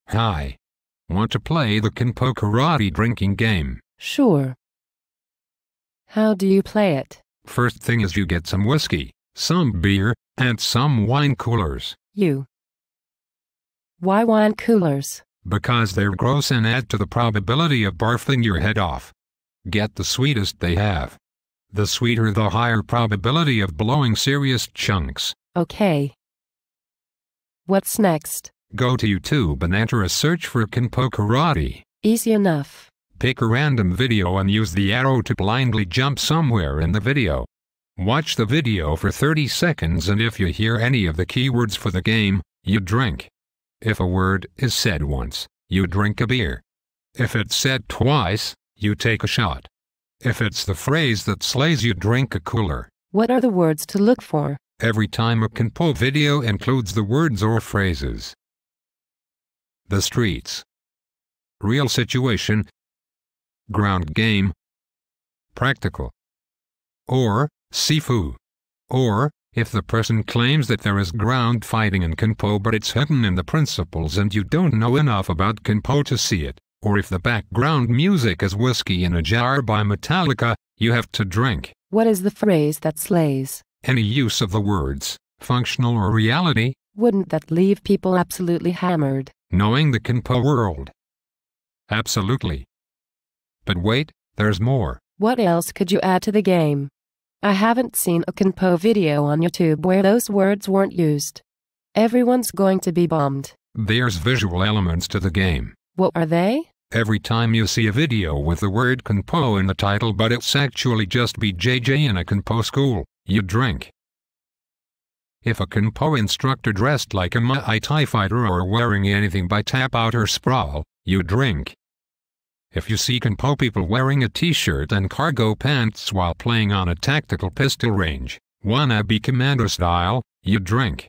Hi. Want to play the Kenpo Karate drinking game? Sure. How do you play it? First thing is you get some whiskey, some beer, and some wine coolers. Why wine coolers? Because they're gross and add to the probability of barfing your head off. Get the sweetest they have. The sweeter the higher probability of blowing serious chunks. Okay. What's next? Go to YouTube and enter a search for Kenpo Karate. Easy enough. Pick a random video and use the arrow to blindly jump somewhere in the video. Watch the video for 30 seconds, and if you hear any of the keywords for the game, you drink. If a word is said once, you drink a beer. If it's said twice, you take a shot. If it's the phrase that slays, you drink a cooler. What are the words to look for? Every time a Kenpo video includes the words or phrases. The streets. Real situation. Ground game. Practical. Or, sifu. Or, if the person claims that there is ground fighting in Kenpo but it's hidden in the principles and you don't know enough about Kenpo to see it. Or if the background music is Whiskey in a Jar by Metallica, you have to drink. What is the phrase that slays? Any use of the words, functional or reality. Wouldn't that leave people absolutely hammered? Knowing the Kenpo world. Absolutely. But wait, there's more. What else could you add to the game? I haven't seen a Kenpo video on YouTube where those words weren't used. Everyone's going to be bummed. There's visual elements to the game. What are they? Every time you see a video with the word Kenpo in the title but it's actually just BJJ in a Kenpo school, you drink. If a Kenpo instructor dressed like a Muay Thai fighter or wearing anything by tap out or sprawl, you drink. If you see Kenpo people wearing a t-shirt and cargo pants while playing on a tactical pistol range, wannabe commando style, you drink.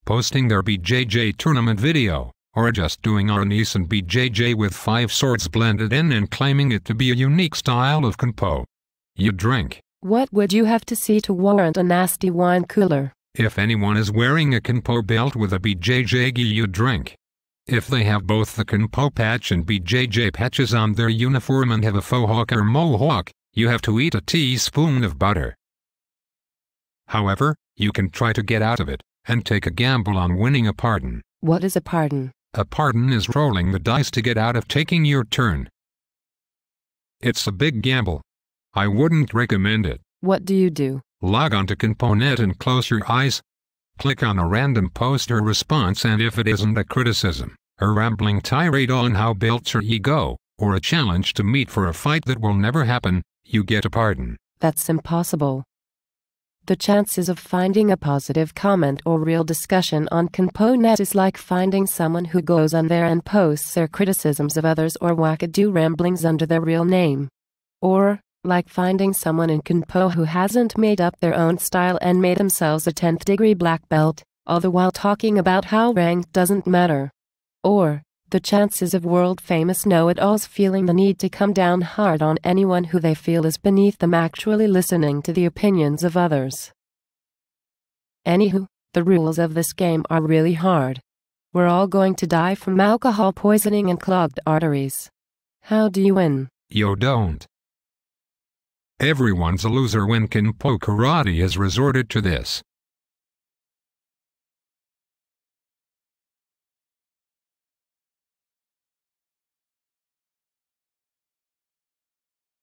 Posting their BJJ tournament video, or just doing Arnis and BJJ with 5 swords blended in and claiming it to be a unique style of Kenpo, you drink. What would you have to see to warrant a nasty wine cooler? If anyone is wearing a Kenpo belt with a BJJ gi, you drink. If they have both the Kenpo patch and BJJ patches on their uniform and have a faux hawk or mohawk, you have to eat a teaspoon of butter. However, you can try to get out of it, and take a gamble on winning a pardon. What is a pardon? A pardon is rolling the dice to get out of taking your turn. It's a big gamble. I wouldn't recommend it. What do you do? Log on to Kenpo.net and close your eyes. Click on a random post or response, and if it isn't a criticism, a rambling tirade on how belts or ego, or a challenge to meet for a fight that will never happen, you get a pardon. That's impossible. The chances of finding a positive comment or real discussion on Kenpo.net is like finding someone who goes on there and posts their criticisms of others or wackadoo ramblings under their real name. Or, like finding someone in Kenpo who hasn't made up their own style and made themselves a 10th degree black belt, all the while talking about how rank doesn't matter. Or, the chances of world-famous know-it-alls feeling the need to come down hard on anyone who they feel is beneath them actually listening to the opinions of others. Anywho, the rules of this game are really hard. We're all going to die from alcohol poisoning and clogged arteries. How do you win? You don't. Everyone's a loser when Kenpo Karate has resorted to this.